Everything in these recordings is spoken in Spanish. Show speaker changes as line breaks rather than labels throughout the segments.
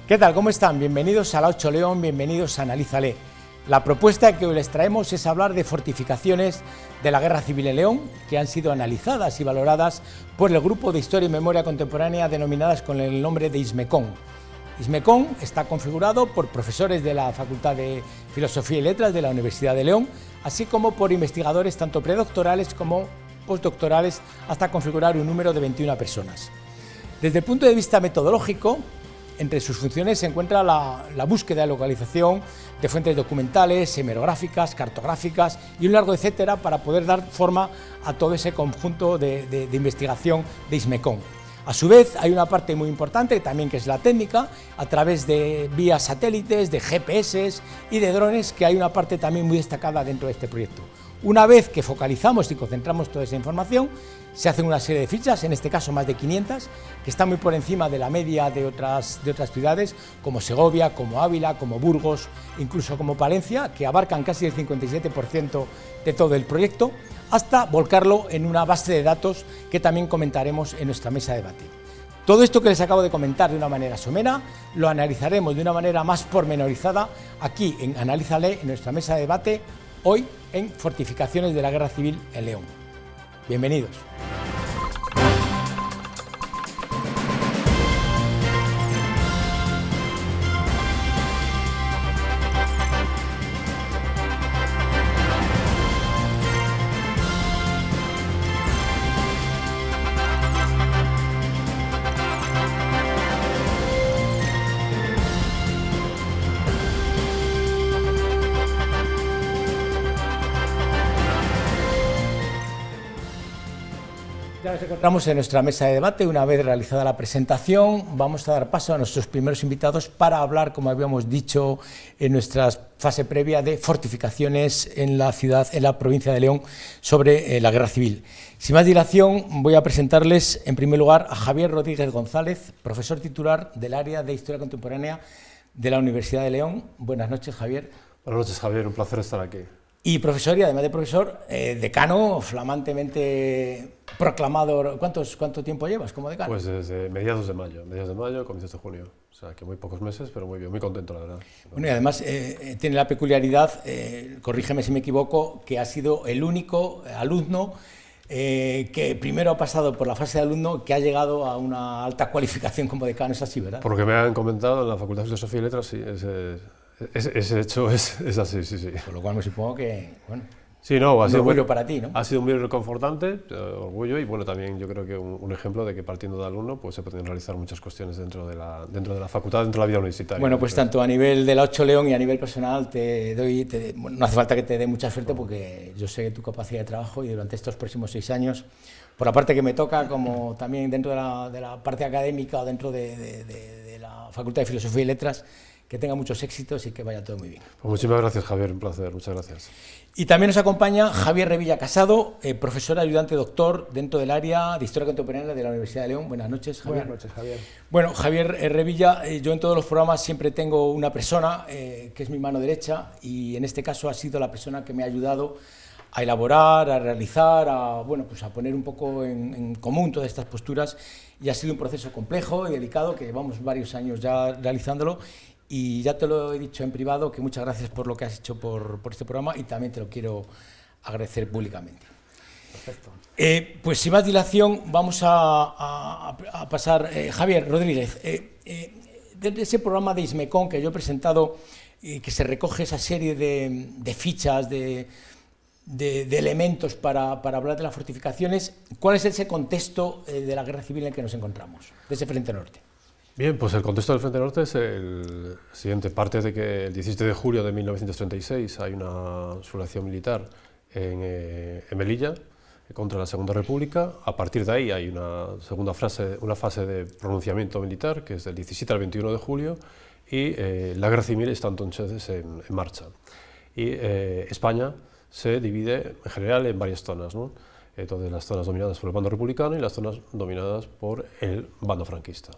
¿Qué tal? ¿Cómo están? Bienvenidos a La 8 León, bienvenidos a Analízale. La propuesta que hoy les traemos es hablar de fortificaciones de la Guerra Civil en León, que han sido analizadas y valoradas por el Grupo de Historia y Memoria Contemporánea denominadas con el nombre de ISMECON. ISMECON está configurado por profesores de la Facultad de Filosofía y Letras de la Universidad de León, así como por investigadores tanto predoctorales como postdoctorales, hasta configurar un número de 21 personas. Desde el punto de vista metodológico, entre sus funciones se encuentra la búsqueda y localización de fuentes documentales, hemerográficas, cartográficas y un largo etcétera para poder dar forma a todo ese conjunto de investigación de ISMECON. A su vez, hay una parte muy importante también que es la técnica, a través de vías satélites, de GPS y de drones, que hay una parte también muy destacada dentro de este proyecto. Una vez que focalizamos y concentramos toda esa información, se hacen una serie de fichas, en este caso más de 500, que están muy por encima de la media de otras ciudades, como Segovia, como Ávila, como Burgos, incluso como Palencia, que abarcan casi el 57% de todo el proyecto, hasta volcarlo en una base de datos que también comentaremos en nuestra mesa de debate. Todo esto que les acabo de comentar de una manera somera, lo analizaremos de una manera más pormenorizada aquí en Analízale, en nuestra mesa de debate, hoy en Fortificaciones de la Guerra Civil en León. Bienvenidos. Ya nos encontramos en nuestra mesa de debate. Una vez realizada la presentación, vamos a dar paso a nuestros primeros invitados para hablar, como habíamos dicho en nuestra fase previa, de fortificaciones en la ciudad, en la provincia de León, sobre la Guerra Civil. Sin más dilación, voy a presentarles en primer lugar a Javier Rodríguez González, profesor titular del área de Historia Contemporánea de la Universidad de León. Buenas noches, Javier.
Buenas noches, Javier, un placer estar aquí.
Y profesor, y además de profesor, decano flamantemente proclamado. ¿Cuánto tiempo llevas como decano?
Pues desde mediados de mayo, comienzos de junio. O sea, que muy pocos meses, pero muy bien, muy contento, la verdad.
Bueno, y además tiene la peculiaridad, corrígeme si me equivoco, que ha sido el único alumno que primero ha pasado por la fase de alumno que ha llegado a una alta cualificación como decano. Es así, ¿verdad?
Por lo que me han comentado en la Facultad de Filosofía y Letras, sí, ese hecho es así, sí, sí.
Por lo cual me supongo que, bueno,
sí, no,
ha sido un orgullo para ti, ¿no?
Ha sido muy reconfortante, orgullo, y bueno, también yo creo que un ejemplo de que partiendo de alumno pues se pueden realizar muchas cuestiones dentro de la facultad, dentro de la vida universitaria.
Bueno, pues tanto a nivel de la 8 León y a nivel personal no hace falta que te dé mucha suerte, porque yo sé tu capacidad de trabajo y durante estos próximos 6 años, por la parte que me toca, como también dentro de la parte académica o dentro de la Facultad de Filosofía y Letras, que tenga muchos éxitos y que vaya todo muy bien.
Pues muchísimas gracias, Javier, un placer, muchas gracias.
Y también nos acompaña Javier Revilla Casado, profesor ayudante doctor dentro del área de Historia Contemporánea de la Universidad de León. Buenas noches, Javier.
Buenas noches, Javier.
Bueno, Javier Revilla, yo en todos los programas siempre tengo una persona que es mi mano derecha, y en este caso ha sido la persona que me ha ayudado a elaborar, a realizar, a poner un poco en común todas estas posturas, y ha sido un proceso complejo y delicado que llevamos varios años ya realizándolo. Y ya te lo he dicho en privado, que muchas gracias por lo que has hecho por este programa, y también te lo quiero agradecer públicamente.
Perfecto.
Pues sin más dilación vamos a pasar. Javier Rodríguez, de ese programa de ISMECON que yo he presentado, que se recoge esa serie de fichas, de elementos para hablar de las fortificaciones, ¿cuál es ese contexto de la Guerra Civil en el que nos encontramos, de ese Frente Norte?
Bien, pues el contexto del Frente Norte es el siguiente. Parte de que el 17 de julio de 1936 hay una sublevación militar en Melilla contra la Segunda República. A partir de ahí hay una fase de pronunciamiento militar, que es del 17 al 21 de julio, y la Guerra Civil está entonces en marcha. Y España se divide en general en varias zonas, ¿no? Entonces, las zonas dominadas por el bando republicano y las zonas dominadas por el bando franquista.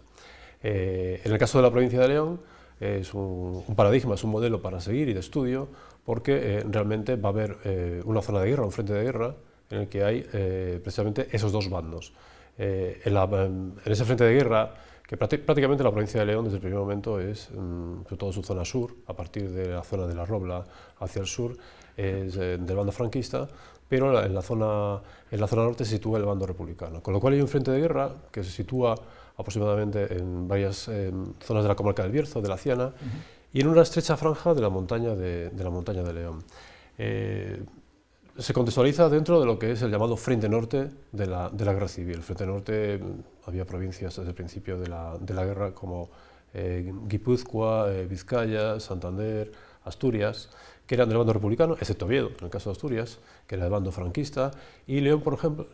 En el caso de la provincia de León es un paradigma, es un modelo para seguir y de estudio, porque realmente va a haber una zona de guerra, un frente de guerra, en el que hay precisamente esos dos bandos. En ese frente de guerra, que prácticamente la provincia de León desde el primer momento es, sobre todo su zona sur, a partir de la zona de la Robla hacia el sur, es del bando franquista, pero en la zona norte se sitúa el bando republicano, con lo cual hay un frente de guerra que se sitúa aproximadamente en varias zonas de la comarca del Bierzo, de la Ciana, y en una estrecha franja de la montaña de León. Se contextualiza dentro de lo que es el llamado Frente Norte de la Guerra Civil. El Frente Norte, había provincias desde el principio de la guerra como Guipúzcoa, Vizcaya, Santander, Asturias, que eran del bando republicano, excepto Oviedo, en el caso de Asturias, que era del bando franquista, y León, por ejemplo,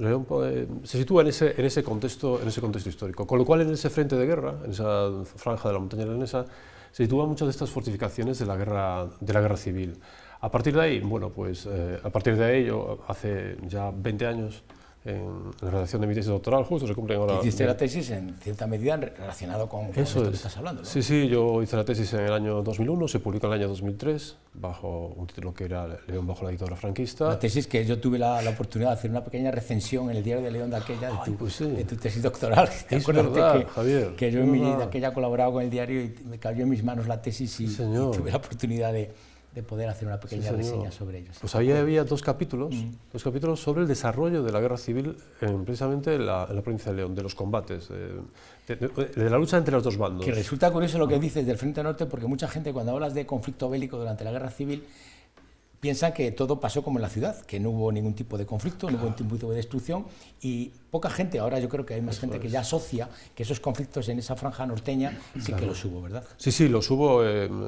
se sitúa en ese contexto histórico, con lo cual en ese frente de guerra, en esa franja de la montaña leonesa, se sitúan muchas de estas fortificaciones de la guerra civil. A partir de ahí, bueno, pues a partir de ahí, yo hace ya 20 años, en la redacción de mi tesis doctoral, justo se cumplen ahora...
Hiciste la tesis en cierta medida relacionado con esto que estás hablando, ¿no?
Sí, yo hice la tesis en el año 2001, se publicó en el año 2003, bajo un título que era León bajo la dictadura franquista.
La tesis que yo tuve la oportunidad de hacer una pequeña recensión en el Diario de León de aquella, de tu tesis doctoral.
Es verdad, Javier.
Que yo de aquella colaboraba con el diario y me cayó en mis manos la tesis y tuve la oportunidad de poder hacer una pequeña reseña sobre ellos.
Pues ahí había dos capítulos sobre el desarrollo de la guerra civil, precisamente en la provincia de León, de los combates, de la lucha entre los dos bandos.
Que resulta curioso lo que dices del Frente Norte, porque mucha gente cuando hablas de conflicto bélico durante la guerra civil piensa que todo pasó como en la ciudad, que no hubo ningún tipo de conflicto, no hubo ningún tipo de destrucción, y poca gente, ahora yo creo que hay más gente que ya asocia que esos conflictos en esa franja norteña sí que los hubo, ¿verdad?
Sí, los hubo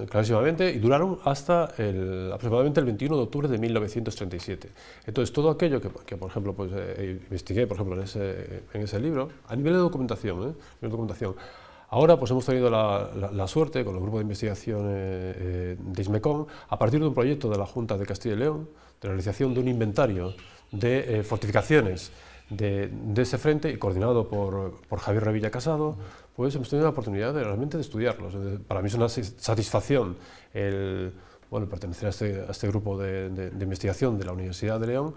clarísimamente y duraron hasta aproximadamente el 21 de octubre de 1937. Entonces, todo aquello que por ejemplo, pues, investigué por ejemplo, en ese libro, a nivel de documentación, ahora pues hemos tenido la suerte con el grupo de investigación de ISMECOM, a partir de un proyecto de la Junta de Castilla y León, de la realización de un inventario de fortificaciones de ese frente, y coordinado por Javier Revilla Casado, pues hemos tenido la oportunidad realmente de estudiarlos. Para mí es una satisfacción pertenecer a este grupo de investigación de la Universidad de León,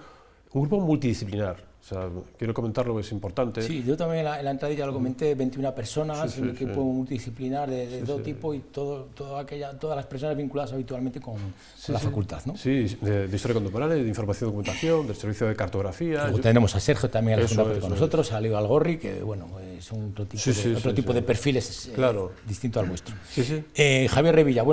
un grupo multidisciplinar. O sea, quiero comentar lo que es importante.
Sí, yo también en la entrada ya lo comenté, 21 personas, un equipo multidisciplinar de todo tipo y todas las personas vinculadas habitualmente con la facultad, ¿no?
Sí, de historia contemporánea, de información y documentación, del servicio de cartografía.
Luego tenemos a Sergio también con nosotros, a Leo Algorri, que bueno, es otro tipo de perfiles distinto al vuestro. Javier Revilla,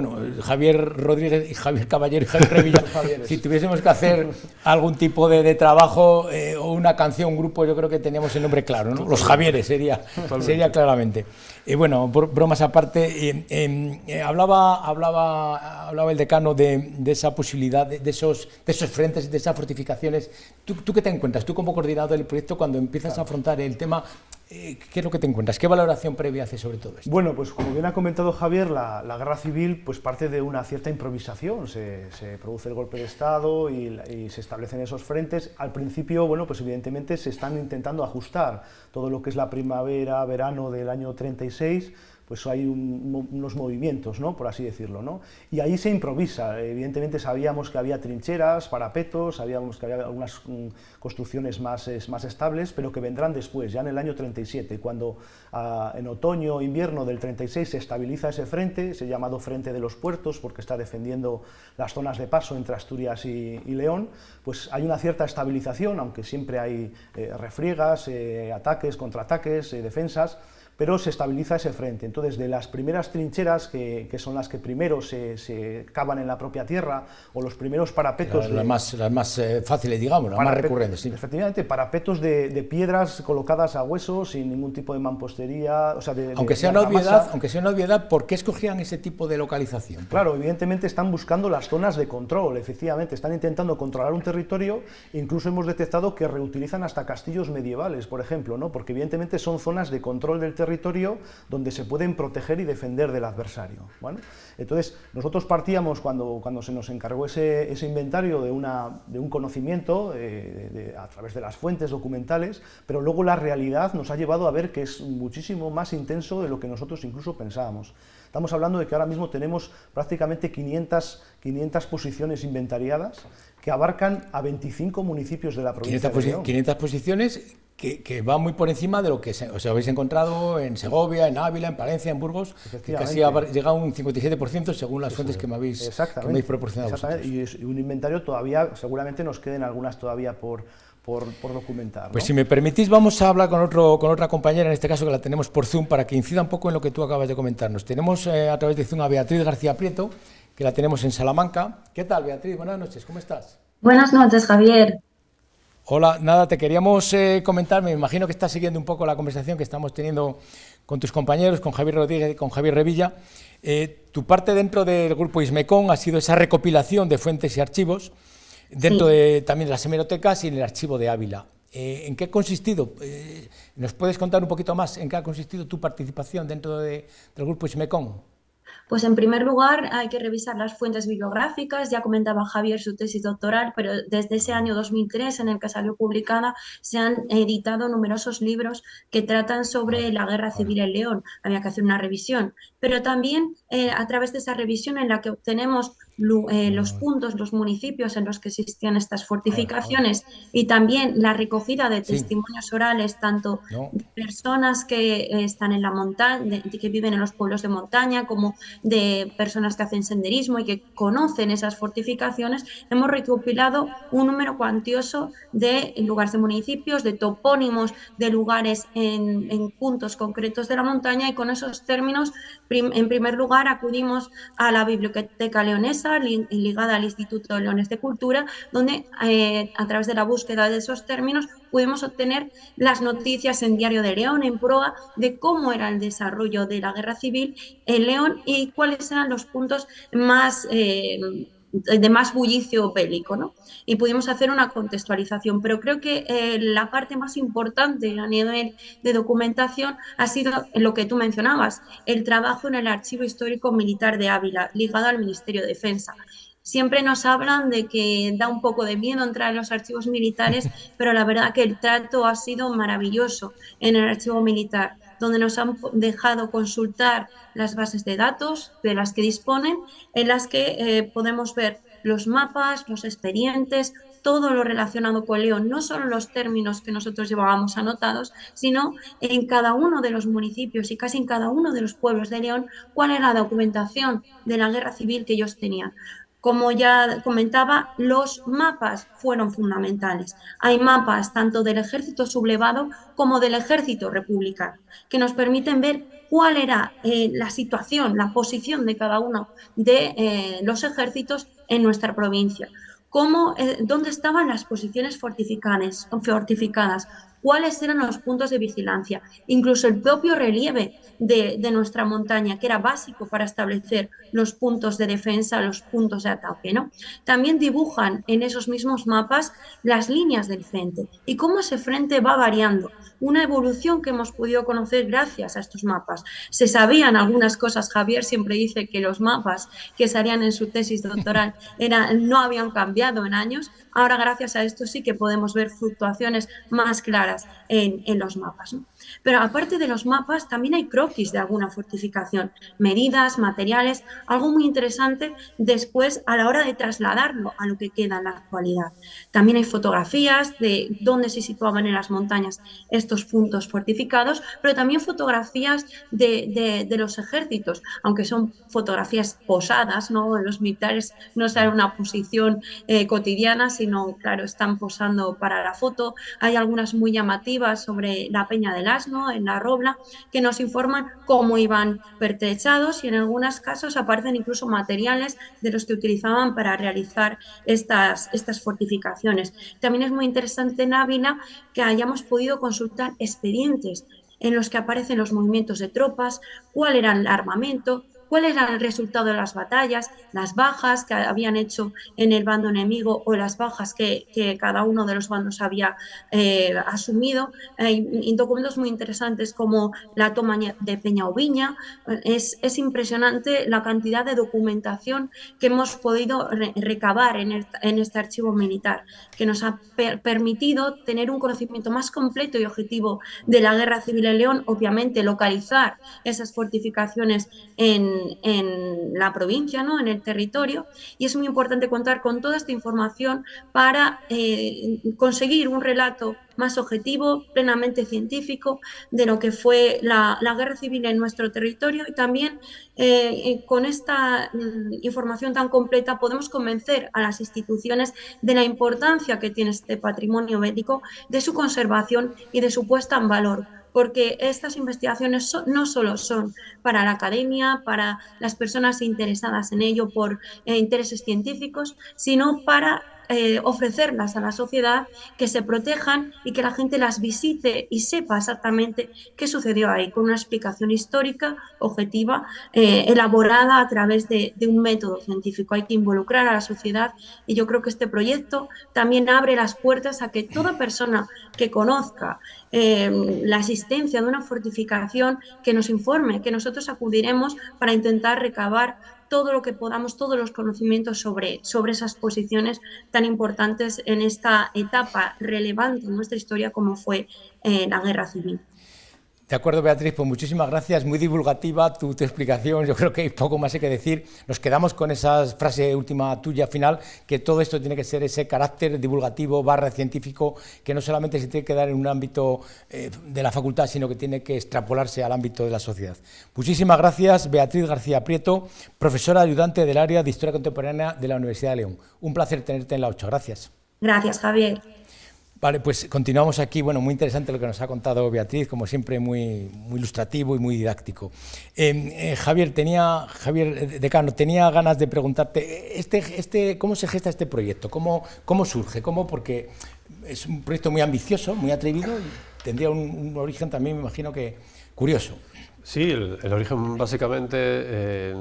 Javier Rodríguez y Javier Caballero y Javier Revilla, si tuviésemos que hacer algún tipo de trabajo o una canción, un grupo, yo creo que teníamos el nombre claro, ¿no? Los Javieres sería claramente. Bueno, bromas aparte, hablaba el decano de esa posibilidad, de esos frentes, de esas fortificaciones. ¿Tú qué te encuentras? Tú como coordinador del proyecto, cuando empiezas a afrontar el tema, ¿qué es lo que te encuentras? ¿Qué valoración previa haces sobre todo esto?
Bueno, pues como bien ha comentado Javier, la guerra civil pues parte de una cierta improvisación. Se produce el golpe de Estado y se establecen esos frentes. Al principio, bueno, pues evidentemente se están intentando ajustar todo lo que es la primavera, verano del año 36, pues hay unos movimientos, ¿no?, por así decirlo, ¿no? Y ahí se improvisa. Evidentemente sabíamos que había trincheras, parapetos, sabíamos que había algunas construcciones más estables, pero que vendrán después, ya en el año 37, cuando en otoño, invierno del 36 se estabiliza ese frente, ese llamado Frente de los Puertos, porque está defendiendo las zonas de paso entre Asturias y León, pues hay una cierta estabilización, aunque siempre hay refriegas, ataques, contraataques, defensas, pero se estabiliza ese frente. Entonces, de las primeras trincheras, que son las que primero se cavan en la propia tierra, o los primeros parapetos...
Las más fáciles, digamos, las más recurrentes. Sí.
Efectivamente, parapetos de piedras colocadas a hueso, sin ningún tipo de mampostería... O sea,
aunque sea una obviedad, ¿por qué escogían ese tipo de localización?
Claro, evidentemente están buscando las zonas de control, efectivamente, están intentando controlar un territorio, incluso hemos detectado que reutilizan hasta castillos medievales, por ejemplo, ¿no?, porque evidentemente son zonas de control del territorio donde se pueden proteger y defender del adversario. Bueno, entonces, nosotros partíamos, cuando se nos encargó ese inventario, de un conocimiento a través de las fuentes documentales, pero luego la realidad nos ha llevado a ver que es muchísimo más intenso de lo que nosotros incluso pensábamos. Estamos hablando de que ahora mismo tenemos prácticamente 500 posiciones inventariadas, que abarcan a 25 municipios de la provincia de León.
500 posiciones que va muy por encima de lo que os habéis encontrado en Segovia, en Ávila, en Palencia, en Burgos, que casi ha llegado a un 57% según las fuentes que me habéis proporcionado vosotros.
Y un inventario todavía, seguramente nos queden algunas todavía por documentar, ¿no?
Pues si me permitís, vamos a hablar con otra compañera, en este caso que la tenemos por Zoom, para que incida un poco en lo que tú acabas de comentarnos. Tenemos a través de Zoom a Beatriz García Prieto, que la tenemos en Salamanca. ¿Qué tal, Beatriz? Buenas noches, ¿cómo estás?
Buenas noches, Javier.
Hola, nada, te queríamos comentar, me imagino que estás siguiendo un poco la conversación que estamos teniendo con tus compañeros, con Javier Rodríguez y con Javier Revilla. Tu parte dentro del grupo ISMECON ha sido esa recopilación de fuentes y archivos, dentro también de las hemerotecas y en el archivo de Ávila. ¿En qué ha consistido? ¿Nos puedes contar un poquito más en qué ha consistido tu participación dentro del grupo ISMECON?
Pues en primer lugar hay que revisar las fuentes bibliográficas, ya comentaba Javier su tesis doctoral, pero desde ese año 2003 en el que salió publicada se han editado numerosos libros que tratan sobre la guerra civil en León, había que hacer una revisión, pero también a través de esa revisión en la que obtenemos los puntos, los municipios en los que existían estas fortificaciones y también la recogida de testimonios orales, tanto de personas que están en la montaña, que viven en los pueblos de montaña, como de personas que hacen senderismo y que conocen esas fortificaciones, hemos recopilado un número cuantioso de lugares de municipios, de topónimos de lugares en puntos concretos de la montaña, y con esos términos, en primer lugar, acudimos a la Biblioteca Leonesa, ligada al Instituto Leones de Cultura, donde a través de la búsqueda de esos términos pudimos obtener las noticias en Diario de León, en proa de cómo era el desarrollo de la guerra civil en León y cuáles eran los puntos más de más bullicio bélico, ¿no? Y pudimos hacer una contextualización, pero creo que la parte más importante a nivel de documentación ha sido lo que tú mencionabas, el trabajo en el Archivo Histórico Militar de Ávila, ligado al Ministerio de Defensa. Siempre nos hablan de que da un poco de miedo entrar en los archivos militares, pero la verdad que el trato ha sido maravilloso en el archivo militar, donde nos han dejado consultar las bases de datos de las que disponen, en las que podemos ver los mapas, los expedientes, todo lo relacionado con León, no solo los términos que nosotros llevábamos anotados, sino en cada uno de los municipios y casi en cada uno de los pueblos de León, cuál era la documentación de la guerra civil que ellos tenían. Como ya comentaba, los mapas fueron fundamentales. Hay mapas tanto del ejército sublevado como del ejército republicano, que nos permiten ver cuál era la situación, la posición de cada uno de los ejércitos en nuestra provincia. Dónde estaban las posiciones fortificadas, cuáles eran los puntos de vigilancia, incluso el propio relieve de nuestra montaña, que era básico para establecer los puntos de defensa, los puntos de ataque, ¿no? También dibujan en esos mismos mapas las líneas del frente y cómo ese frente va variando, una evolución que hemos podido conocer gracias a estos mapas. Se sabían algunas cosas, Javier siempre dice que los mapas que salían en su tesis doctoral no habían cambiado en años, ahora gracias a esto sí que podemos ver fluctuaciones más claras en los mapas, ¿no? Pero aparte de los mapas también hay croquis de alguna fortificación, medidas, materiales, algo muy interesante después a la hora de trasladarlo a lo que queda en la actualidad. También hay fotografías de dónde se situaban en las montañas estos puntos fortificados, pero también fotografías de los ejércitos, aunque son fotografías posadas, ¿no? Los militares no salen en una posición cotidiana, sino, claro, están posando para la foto. Hay algunas muy llamativas sobre la Peña del Asno, en la Robla, que nos informan cómo iban pertrechados y en algunos casos aparecen incluso materiales de los que utilizaban para realizar estas fortificaciones. También es muy interesante en Ávila que hayamos podido consultar expedientes en los que aparecen los movimientos de tropas, cuál era el armamento, cuál era el resultado de las batallas, las bajas que habían hecho en el bando enemigo o las bajas que cada uno de los bandos había asumido. Hay documentos muy interesantes como la toma de Peñauviña. Es impresionante la cantidad de documentación que hemos podido recabar en este archivo militar, que nos ha permitido tener un conocimiento más completo y objetivo de la guerra civil en León, obviamente localizar esas fortificaciones en en la provincia, ¿no? En el territorio, y es muy importante contar con toda esta información para conseguir un relato más objetivo, plenamente científico, de lo que fue la guerra civil en nuestro territorio, y también con esta información tan completa podemos convencer a las instituciones de la importancia que tiene este patrimonio bélico, de su conservación y de su puesta en valor, porque estas investigaciones no solo son para la academia, para las personas interesadas en ello por intereses científicos, sino para ofrecerlas a la sociedad, que se protejan y que la gente las visite y sepa exactamente qué sucedió ahí, con una explicación histórica, objetiva, elaborada a través de un método científico. Hay que involucrar a la sociedad, y yo creo que este proyecto también abre las puertas a que toda persona que conozca la existencia de una fortificación, que nos informe, que nosotros acudiremos para intentar recabar todo lo que podamos, todos los conocimientos sobre esas posiciones tan importantes en esta etapa relevante en nuestra historia como fue la Guerra Civil.
De acuerdo, Beatriz, pues muchísimas gracias, muy divulgativa tu explicación, yo creo que hay poco más que decir, nos quedamos con esa frase última tuya final, que todo esto tiene que ser ese carácter divulgativo / científico, que no solamente se tiene que dar en un ámbito de la facultad, sino que tiene que extrapolarse al ámbito de la sociedad. Muchísimas gracias, Beatriz García Prieto, profesora ayudante del área de Historia Contemporánea de la Universidad de León. Un placer tenerte en la 8, gracias.
Gracias, Javier.
Vale, pues continuamos aquí. Bueno, muy interesante lo que nos ha contado Beatriz, como siempre muy ilustrativo y muy didáctico. Javier, decano, tenía ganas de preguntarte, ¿cómo se gesta este proyecto? ¿Cómo surge? Porque es un proyecto muy ambicioso, muy atrevido y tendría un origen también, me imagino que curioso.
Sí, el origen básicamente,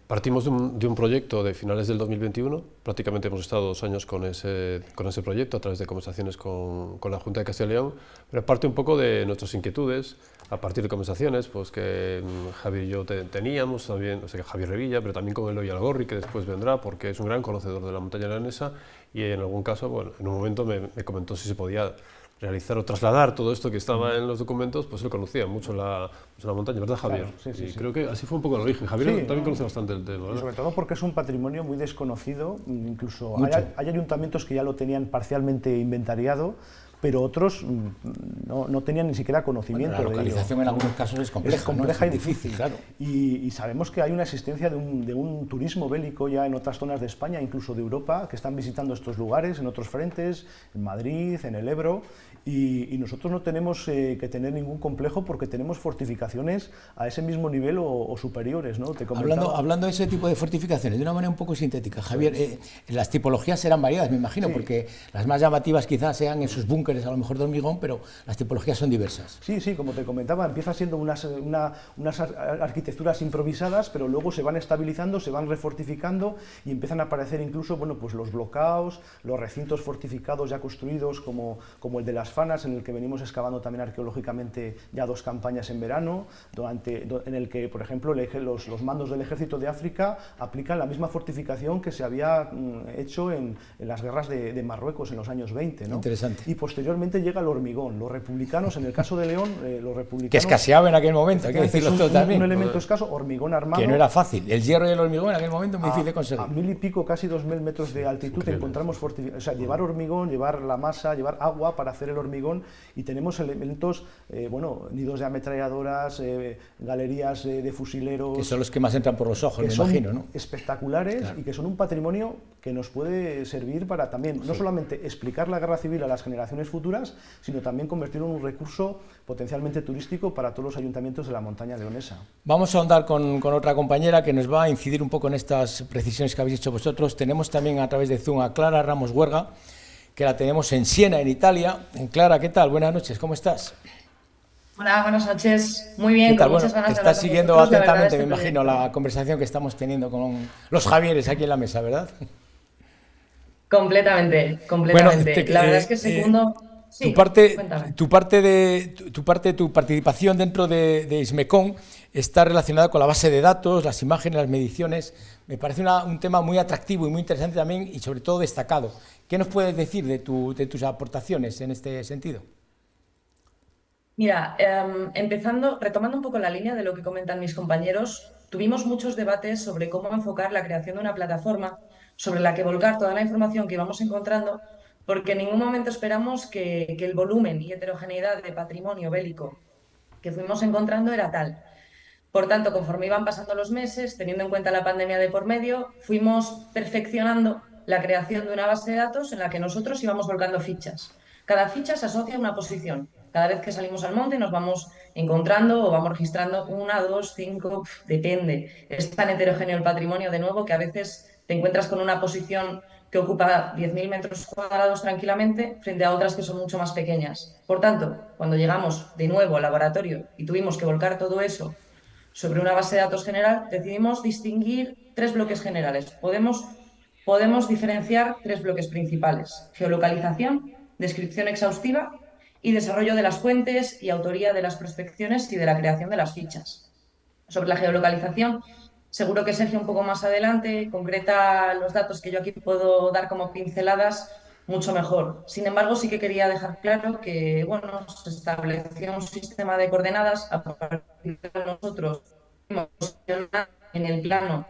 partimos de un proyecto de finales del 2021, prácticamente hemos estado 2 años con ese proyecto a través de conversaciones con la Junta de Castilla y León, pero parte un poco de nuestras inquietudes, a partir de conversaciones pues, que Javier y yo teníamos, también, o sea, que Javier Revilla, pero también con Eloy Algorri, que después vendrá, porque es un gran conocedor de la montaña leonesa, y en algún caso, bueno, en un momento me comentó si se podía realizar o trasladar todo esto que estaba en los documentos, pues él conocía mucho la montaña, ¿verdad, Javier?
Claro, sí,
y creo que así fue un poco el origen. Javier también conoce bastante el tema, ¿verdad?
Y sobre todo porque es un patrimonio muy desconocido, incluso hay ayuntamientos que ya lo tenían parcialmente inventariado, pero otros no tenían ni siquiera conocimiento.
Bueno, la localización en algunos casos es compleja,
y difícil.
Claro.
Y sabemos que hay una existencia de un turismo bélico ya en otras zonas de España, incluso de Europa, que están visitando estos lugares en otros frentes, en Madrid, en el Ebro, y nosotros no tenemos que tener ningún complejo porque tenemos fortificaciones a ese mismo nivel o superiores, ¿no?
Hablando de ese tipo de fortificaciones, de una manera un poco sintética, Javier, las tipologías serán variadas, me imagino, porque las más llamativas quizás sean esos búnkeres a lo mejor de hormigón, pero las tipologías son diversas.
Sí, como te comentaba, empieza siendo unas arquitecturas improvisadas, pero luego se van estabilizando, se van refortificando y empiezan a aparecer incluso, bueno, pues los blocaos, los recintos fortificados ya construidos como el de las Fanas, en el que venimos excavando también arqueológicamente ya 2 campañas en verano, en el que, por ejemplo, los mandos del Ejército de África aplican la misma fortificación que se había hecho en las guerras de Marruecos en los años 20, ¿no?
Interesante.
Y posteriormente llega el hormigón. Los republicanos, en el caso de León, los republicanos...
Que escaseaba en aquel momento, hay que decirlo todo también.
Un elemento escaso, hormigón armado...
Que no era fácil. El hierro y el hormigón en aquel momento muy difícil de conseguir.
A 1000 y pico, casi 2000 metros de altitud encontramos fortificaciones. O sea, llevar hormigón, llevar la masa, llevar agua para hacer el hormigón, y tenemos elementos, nidos de ametralladoras, galerías de fusileros...
Que son los que más entran por los ojos, me imagino, ¿no?
Espectaculares, claro. Y que son un patrimonio que nos puede servir para también, no solamente explicar la guerra civil a las generaciones futuras, sino también convertirlo en un recurso potencialmente turístico para todos los ayuntamientos de la montaña leonesa.
Vamos a ahondar con otra compañera que nos va a incidir un poco en estas precisiones que habéis hecho vosotros. Tenemos también a través de Zoom a Clara Ramos Huerga, que la tenemos en Siena, en Italia. Clara, ¿qué tal? Buenas noches, ¿cómo estás?
Hola, buenas noches. Muy bien,
¿qué tal?
con muchas ganas de
estás
hablar
siguiendo
con vosotros,
atentamente, me
proyecto.
imagino, la conversación que estamos teniendo con los Javieres aquí en la mesa, ¿verdad?
Completamente.
Bueno,
La verdad es que segundo... Sí,
tu participación dentro de ISMECON está relacionada con la base de datos, las imágenes, las mediciones. Me parece un tema muy atractivo y muy interesante también, y sobre todo destacado. ¿Qué nos puedes decir de tus aportaciones en este sentido?
Mira, retomando un poco la línea de lo que comentan mis compañeros, tuvimos muchos debates sobre cómo enfocar la creación de una plataforma sobre la que volcar toda la información que íbamos encontrando, porque en ningún momento esperamos que el volumen y heterogeneidad de patrimonio bélico que fuimos encontrando era tal. Por tanto, conforme iban pasando los meses, teniendo en cuenta la pandemia de por medio, fuimos perfeccionando la creación de una base de datos en la que nosotros íbamos volcando fichas. Cada ficha se asocia a una posición. Cada vez que salimos al monte nos vamos encontrando o vamos registrando una, dos, cinco, depende. Es tan heterogéneo el patrimonio, de nuevo, que a veces te encuentras con una posición que ocupa 10.000 metros cuadrados tranquilamente frente a otras que son mucho más pequeñas. Por tanto, cuando llegamos de nuevo al laboratorio y tuvimos que volcar todo eso sobre una base de datos general, decidimos distinguir tres bloques generales. Podemos diferenciar tres bloques principales: geolocalización, descripción exhaustiva y desarrollo de las fuentes y autoría de las prospecciones y de la creación de las fichas. Sobre la geolocalización, seguro que Sergio un poco más adelante concreta los datos que yo aquí puedo dar como pinceladas mucho mejor. Sin embargo, sí que quería dejar claro que, bueno, se estableció un sistema de coordenadas a partir de nosotros en el plano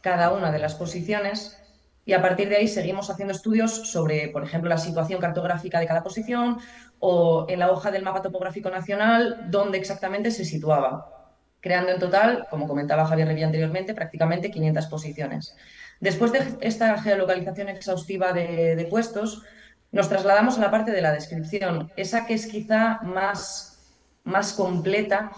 cada una de las posiciones, y a partir de ahí seguimos haciendo estudios sobre, por ejemplo, la situación cartográfica de cada posición o en la hoja del mapa topográfico nacional dónde exactamente se situaba, creando en total, como comentaba Javier Revilla anteriormente, prácticamente 500 posiciones. Después de esta geolocalización exhaustiva de puestos, nos trasladamos a la parte de la descripción, esa que es quizá más completa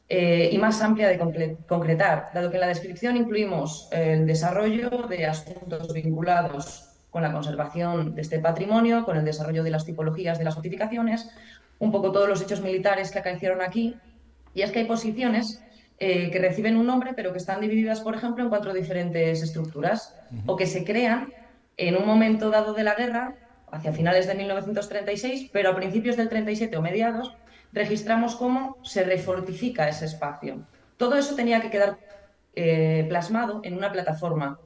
y más amplia de concretar, dado que en la descripción incluimos el desarrollo de asuntos vinculados con la conservación de este patrimonio, con el desarrollo de las tipologías de las notificaciones, un poco todos los hechos militares que acaecieron aquí. Y es que hay posiciones que reciben un nombre, pero que están divididas, por ejemplo, en 4 diferentes estructuras, o que se crean en un momento dado de la guerra, hacia finales de 1936, pero a principios del 37 o mediados, registramos cómo se refortifica ese espacio. Todo eso tenía que quedar plasmado en una plataforma.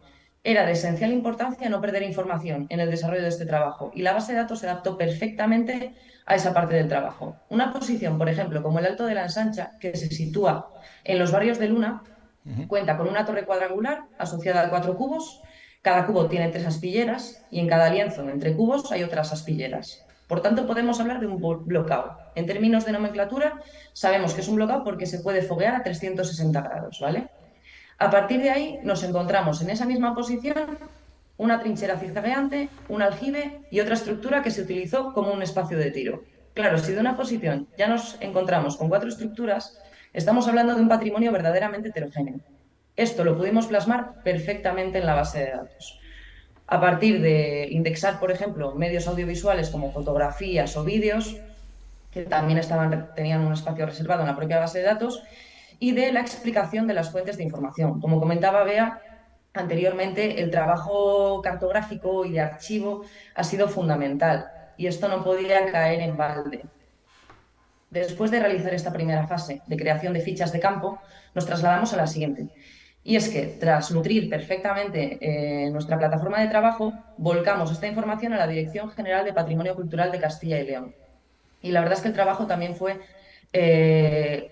Era de esencial importancia no perder información en el desarrollo de este trabajo, y la base de datos se adaptó perfectamente a esa parte del trabajo. Una posición, por ejemplo, como el Alto de la Ensancha, que se sitúa en los barrios de Luna, cuenta con una torre cuadrangular asociada a 4 cubos. Cada cubo tiene 3 aspilleras y en cada lienzo entre cubos hay otras aspilleras. Por tanto, podemos hablar de un block-out. En términos de nomenclatura, sabemos que es un block-out porque se puede foguear a 360 grados, ¿vale? A partir de ahí nos encontramos en esa misma posición una trinchera zigzagueante, un aljibe y otra estructura que se utilizó como un espacio de tiro. Claro, si de una posición ya nos encontramos con 4 estructuras, estamos hablando de un patrimonio verdaderamente heterogéneo. Esto lo pudimos plasmar perfectamente en la base de datos. A partir de indexar, por ejemplo, medios audiovisuales como fotografías o vídeos, que también tenían un espacio reservado en la propia base de datos, y de la explicación de las fuentes de información. Como comentaba Bea anteriormente, el trabajo cartográfico y de archivo ha sido fundamental, y esto no podía caer en balde. Después de realizar esta primera fase de creación de fichas de campo, nos trasladamos a la siguiente. Y es que, tras nutrir perfectamente nuestra plataforma de trabajo, volcamos esta información a la Dirección General de Patrimonio Cultural de Castilla y León. Y la verdad es que el trabajo también fue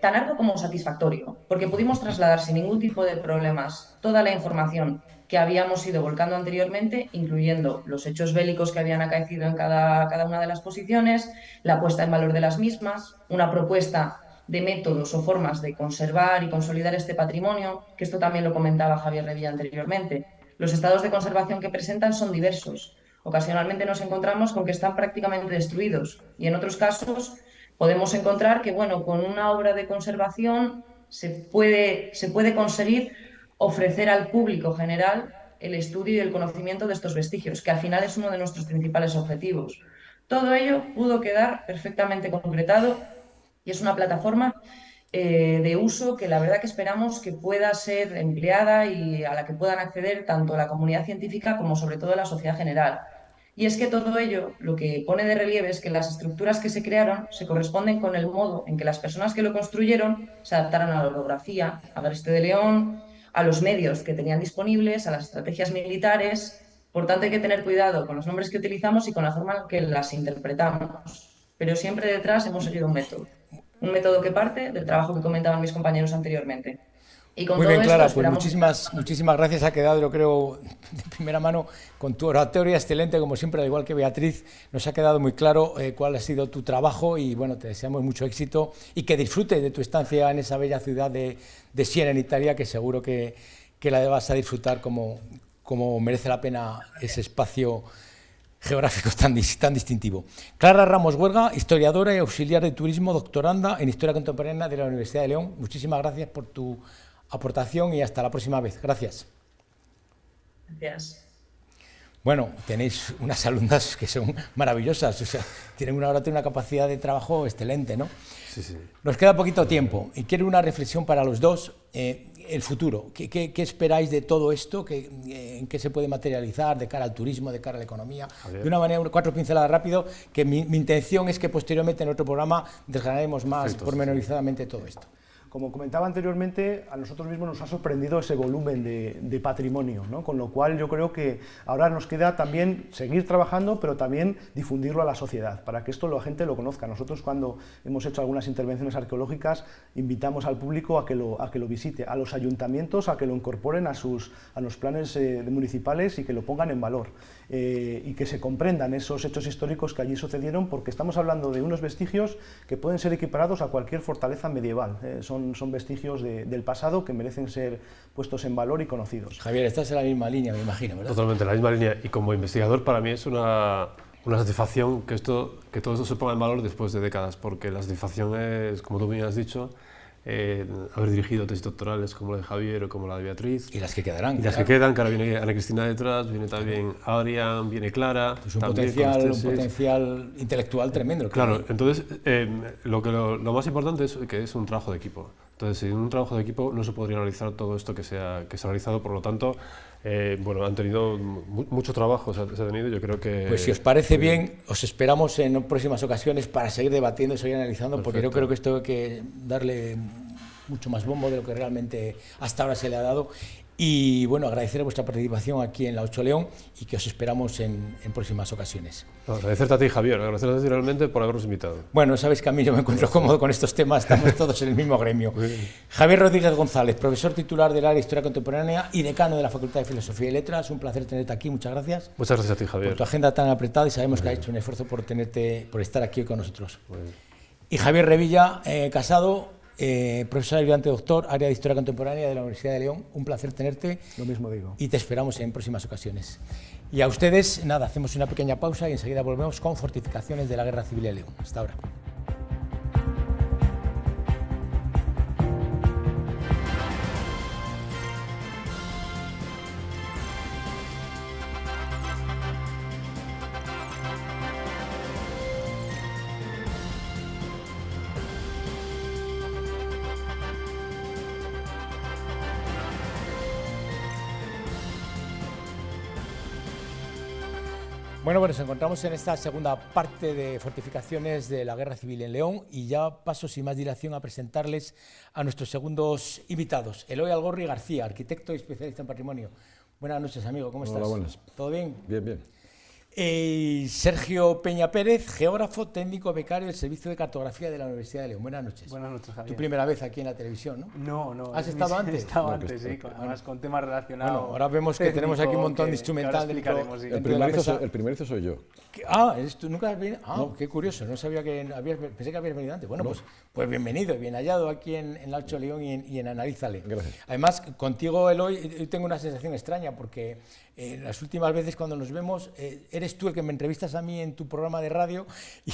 tan arduo como satisfactorio, porque pudimos trasladar sin ningún tipo de problemas toda la información que habíamos ido volcando anteriormente, incluyendo los hechos bélicos que habían acaecido en cada una de las posiciones, la puesta en valor de las mismas, una propuesta de métodos o formas de conservar y consolidar este patrimonio, que esto también lo comentaba Javier Revilla anteriormente. Los estados de conservación que presentan son diversos. Ocasionalmente nos encontramos con que están prácticamente destruidos y en otros casos podemos encontrar que, bueno, con una obra de conservación se puede conseguir ofrecer al público general el estudio y el conocimiento de estos vestigios, que al final es uno de nuestros principales objetivos. Todo ello pudo quedar perfectamente concretado y es una plataforma de uso que la verdad que esperamos que pueda ser empleada y a la que puedan acceder tanto la comunidad científica como sobre todo la sociedad general. Y es que todo ello lo que pone de relieve es que las estructuras que se crearon se corresponden con el modo en que las personas que lo construyeron se adaptaron a la orografía, a Agreste de León, a los medios que tenían disponibles, a las estrategias militares. Por tanto, hay que tener cuidado con los nombres que utilizamos y con la forma en que las interpretamos. Pero siempre detrás hemos seguido un método que parte del trabajo que comentaban mis compañeros anteriormente. Y con
Muy
todo
bien,
esto
Clara, pues
esperamos...
muchísimas gracias. Ha quedado, yo creo, de primera mano, con tu oratoria excelente, como siempre, al igual que Beatriz, nos ha quedado muy claro cuál ha sido tu trabajo y, bueno, te deseamos mucho éxito y que disfrutes de tu estancia en esa bella ciudad de Siena, en Italia, que seguro que la vas a disfrutar como merece la pena ese espacio geográfico tan distintivo. Clara Ramos Huerga, historiadora y auxiliar de turismo, doctoranda en Historia Contemporánea de la Universidad de León. Muchísimas gracias por tu aportación y hasta la próxima vez. Gracias.
Gracias.
Bueno, tenéis unas alumnas que son maravillosas, o sea, tienen una capacidad de trabajo excelente, ¿no?
Sí, sí.
Nos queda poquito tiempo y quiero una reflexión para los dos. El futuro, ¿qué esperáis de todo esto? ¿En qué se puede materializar de cara al turismo, de cara a la economía? De una manera, 4 pinceladas rápido, que mi intención es que posteriormente en otro programa desgranaremos más pormenorizadamente todo esto.
Como comentaba anteriormente, a nosotros mismos nos ha sorprendido ese volumen de patrimonio, ¿no? Con lo cual yo creo que ahora nos queda también seguir trabajando, pero también difundirlo a la sociedad, para que esto la gente lo conozca. Nosotros cuando hemos hecho algunas intervenciones arqueológicas, invitamos al público a que lo visite, a los ayuntamientos a que lo incorporen a los planes municipales y que lo pongan en valor. Y que se comprendan esos hechos históricos que allí sucedieron, porque estamos hablando de unos vestigios que pueden ser equiparados a cualquier fortaleza medieval. Son vestigios del pasado que merecen ser puestos en valor y conocidos.
Javier, estás en la misma línea, me imagino, ¿verdad?
Totalmente en la misma línea, y como investigador para mí es una satisfacción que todo esto se ponga en valor después de décadas, porque la satisfacción es, como tú bien has dicho, haber dirigido tesis doctorales como la de Javier o como la de Beatriz.
Y las que quedarán.
Y las que quedan, que ahora viene Ana Cristina detrás, viene también Adrián, viene Clara.
Es un potencial intelectual tremendo.
Claro, entonces lo más importante es que es un trabajo de equipo. Entonces, sin un trabajo de equipo no se podría realizar todo esto que se ha realizado, por lo tanto, bueno, han tenido mucho trabajo, se ha tenido, yo creo que...
Pues si os parece bien, os esperamos en próximas ocasiones para seguir debatiendo y seguir analizando. Perfecto. Porque yo creo que esto hay que darle mucho más bombo de lo que realmente hasta ahora se le ha dado. Y bueno, agradecer vuestra participación aquí en La Ocho León y que os esperamos en próximas ocasiones.
No, agradecerte a ti, Javier, agradecerte a ti realmente por habernos invitado.
Bueno, sabéis que a mí yo me encuentro cómodo con estos temas, estamos todos en el mismo gremio. Javier Rodríguez González, profesor titular del área de Historia Contemporánea y decano de la Facultad de Filosofía y Letras. Un placer tenerte aquí, muchas gracias.
Muchas gracias a ti, Javier.
Por tu agenda tan apretada y sabemos que has hecho un esfuerzo por estar aquí hoy con nosotros. Y Javier Revilla, casado, profesor ayudante doctor, área de Historia Contemporánea de la Universidad de León. Un placer tenerte.
Lo mismo digo.
Y te esperamos en próximas ocasiones. Y a ustedes, nada, hacemos una pequeña pausa y enseguida volvemos con fortificaciones de la Guerra Civil de León. Hasta ahora. Bueno, nos encontramos en esta segunda parte de fortificaciones de la Guerra Civil en León y ya paso sin más dilación a presentarles a nuestros segundos invitados. Eloy Algorri García, arquitecto y especialista en patrimonio. Buenas noches, amigo, ¿cómo estás?
Hola, buenas.
¿Todo bien?
Bien, bien.
Sergio Peña Pérez, geógrafo, técnico becario del Servicio de Cartografía de la Universidad de León. Buenas noches.
Buenas noches, Javier.
Tu primera vez aquí en la televisión, ¿no?
No.
¿Has estado antes?
He estado
No,
antes, sí, además con temas relacionados.
Bueno, ahora vemos que tenemos aquí un montón de instrumental dentro
sí.
El
primerizo soy yo.
¿Eres tú? ¿Nunca has venido? No. Qué curioso, no sabía que pensé que habías venido antes. Bueno, no. pues bienvenido, bien hallado aquí en La Ocho León y en Analízale.
Gracias.
Además, contigo, Eloy, tengo una sensación extraña porque las últimas veces cuando nos vemos, eres tú el que me entrevistas a mí en tu programa de radio y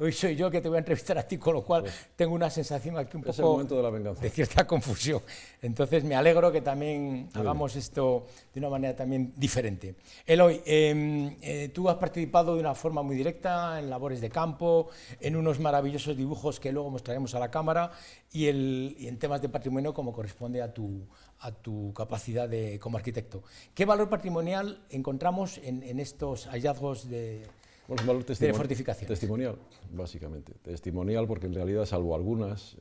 hoy soy yo el que te voy a entrevistar a ti, con lo cual tengo una sensación aquí un poco
el momento de la venganza,
de cierta confusión. Entonces me alegro que también hagamos esto de una manera también diferente. Eloy, tú has participado de una forma muy directa en labores de campo, en unos maravillosos dibujos que luego mostraremos a la cámara y en temas de patrimonio como corresponde a tu capacidad como arquitecto. ¿Qué valor patrimonial encontramos en estos hallazgos de fortificaciones?
Testimonial, básicamente. Testimonial porque en realidad, salvo algunas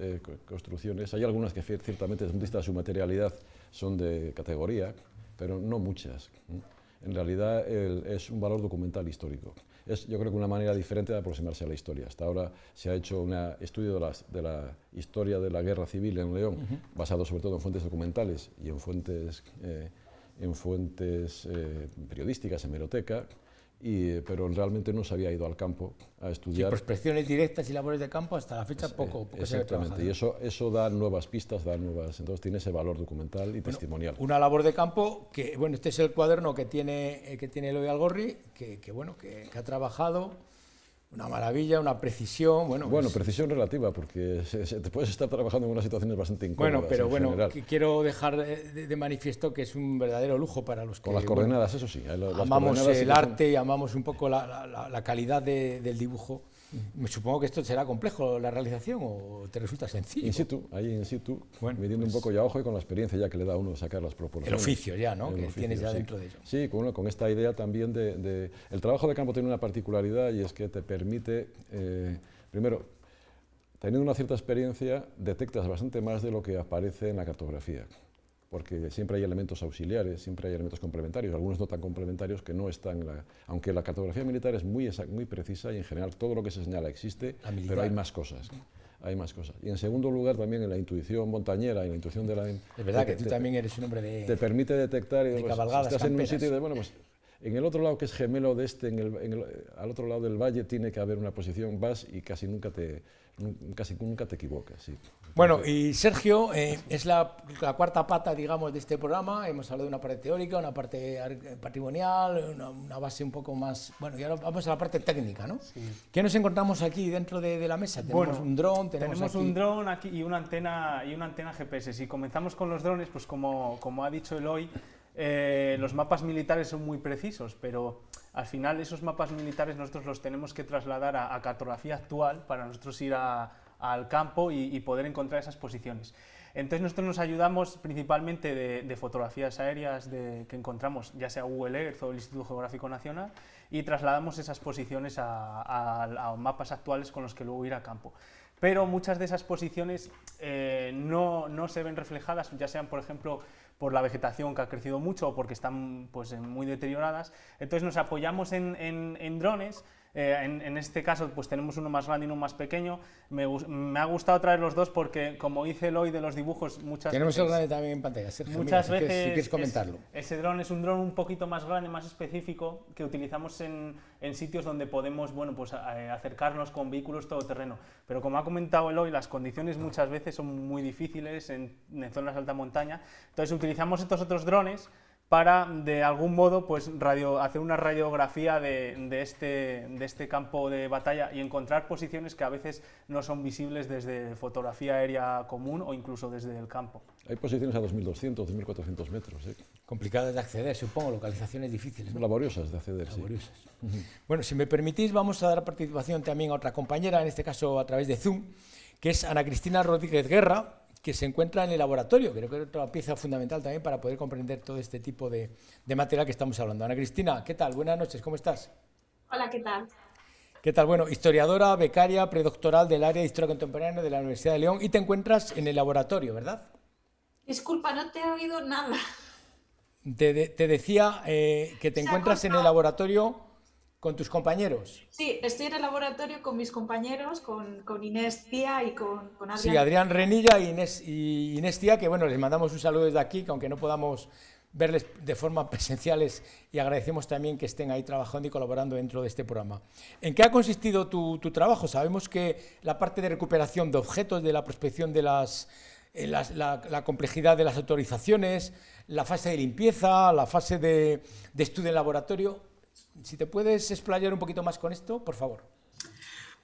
construcciones, hay algunas que ciertamente desde el punto de vista de su materialidad son de categoría, pero no muchas. En realidad es un valor documental histórico. es yo creo que una manera diferente de aproximarse a la historia. Hasta ahora se ha hecho un estudio de la historia de la guerra civil en León, basado sobre todo en fuentes documentales y en fuentes periodísticas, hemeroteca, pero realmente no se había ido al campo a estudiar.
Sí, prospecciones directas y labores de campo hasta la fecha poco se ha trabajado.
Y eso da nuevas pistas, entonces tiene ese valor documental y testimonial.
Una labor de campo que, bueno, este es el cuaderno que tiene Eloy Algorri, que ha trabajado. Una maravilla, una precisión. Bueno,
precisión relativa, porque te puedes estar trabajando en unas situaciones bastante incómodas.
Pero quiero dejar de manifiesto que es un verdadero lujo para los que...
Con las coordenadas, eso sí.
Amamos el arte y amamos un poco la calidad del dibujo. Me supongo que esto será complejo, la realización, o te resulta sencillo.
Ahí in situ, midiendo un poco ya ojo y con la experiencia ya que le da a uno sacar las proporciones.
El oficio ya, ¿no? Que tienes ya dentro de ello.
Sí, con esta idea también el trabajo de campo tiene una particularidad y es que te permite, primero, teniendo una cierta experiencia, detectas bastante más de lo que aparece en la cartografía. Porque siempre hay elementos auxiliares, siempre hay elementos complementarios, algunos no tan complementarios que no están aunque la cartografía militar es muy precisa y en general todo lo que se señala existe, pero hay más cosas. Y en segundo lugar también en la intuición montañera y en la intuición de la...
Es verdad que tú también eres un hombre de...
Te permite detectar y
cabalgadas
estás
camperas.
En un sitio de, en el otro lado que es gemelo de este, al otro lado del valle tiene que haber una posición, vas y casi nunca te equivocas. Sí.
Bueno, y Sergio es la cuarta pata, digamos, de este programa. Hemos hablado de una parte teórica, una parte patrimonial, una base un poco más... Bueno, y ahora vamos a la parte técnica, ¿no? Sí. ¿Qué nos encontramos aquí dentro de la mesa? Tenemos un dron, tenemos
un dron aquí y una antena GPS. Si comenzamos con los drones, pues como ha dicho Eloy, los mapas militares son muy precisos, pero al final esos mapas militares nosotros los tenemos que trasladar a cartografía actual para nosotros ir al campo y poder encontrar esas posiciones. Entonces nosotros nos ayudamos principalmente de fotografías aéreas que encontramos, ya sea Google Earth o el Instituto Geográfico Nacional, y trasladamos esas posiciones a mapas actuales con los que luego ir a campo. Pero muchas de esas posiciones no se ven reflejadas, ya sean, por ejemplo, por la vegetación que ha crecido mucho o porque están pues, muy deterioradas. Entonces nos apoyamos en drones. En este caso pues tenemos uno más grande y uno más pequeño. Me ha gustado traer los dos porque, como dice Eloy de los dibujos, muchas
tenemos
veces...
el grande también en pantalla, Sergio,
muchas
mira,
veces
si quieres comentarlo.
Ese dron es un dron un poquito más grande, más específico, que utilizamos en sitios donde podemos acercarnos con vehículos todoterreno. Pero como ha comentado Eloy, las condiciones muchas veces son muy difíciles en zonas de alta montaña. Entonces utilizamos estos otros drones para, de algún modo, pues, hacer una radiografía de este campo de batalla y encontrar posiciones que a veces no son visibles desde fotografía aérea común o incluso desde el campo.
Hay posiciones a 2.200, 2.400 metros.
Complicadas de acceder, supongo, localizaciones difíciles, ¿no?
Laboriosas de acceder,
laboriosas.
Sí.
Bueno, si me permitís, vamos a dar participación también a otra compañera, en este caso a través de Zoom, que es Ana Cristina Rodríguez Guerra, que se encuentra en el laboratorio. Creo que es otra pieza fundamental también para poder comprender todo este tipo de material que estamos hablando. Ana Cristina, ¿qué tal? Buenas noches, ¿cómo estás?
Hola, ¿qué tal?
¿Qué tal? Bueno, historiadora, becaria, predoctoral del área de Historia Contemporánea de la Universidad de León y te encuentras en el laboratorio, ¿verdad?
Disculpa, no te he oído nada.
Te decía que te encuentras en el laboratorio con tus compañeros.
Sí, estoy en el laboratorio con mis compañeros, con Inés Tía y con Adrián.
Sí, Adrián Renilla y Inés Tía, que bueno, les mandamos un saludo desde aquí, que aunque no podamos verles de forma presenciales, y agradecemos también que estén ahí trabajando y colaborando dentro de este programa. ¿En qué ha consistido tu trabajo? Sabemos que la parte de recuperación de objetos, de la prospección de la complejidad de las autorizaciones, la fase de limpieza, la fase de estudio en laboratorio. Si te puedes explayar un poquito más con esto, por favor.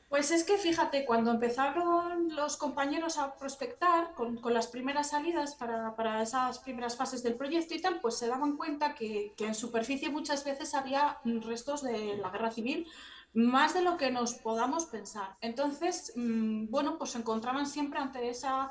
Pues es que fíjate, cuando empezaron los compañeros a prospectar con las primeras salidas para esas primeras fases del proyecto y tal, pues se daban cuenta que en superficie muchas veces había restos de la guerra civil, más de lo que nos podamos pensar. Entonces, bueno, pues se encontraban siempre ante esa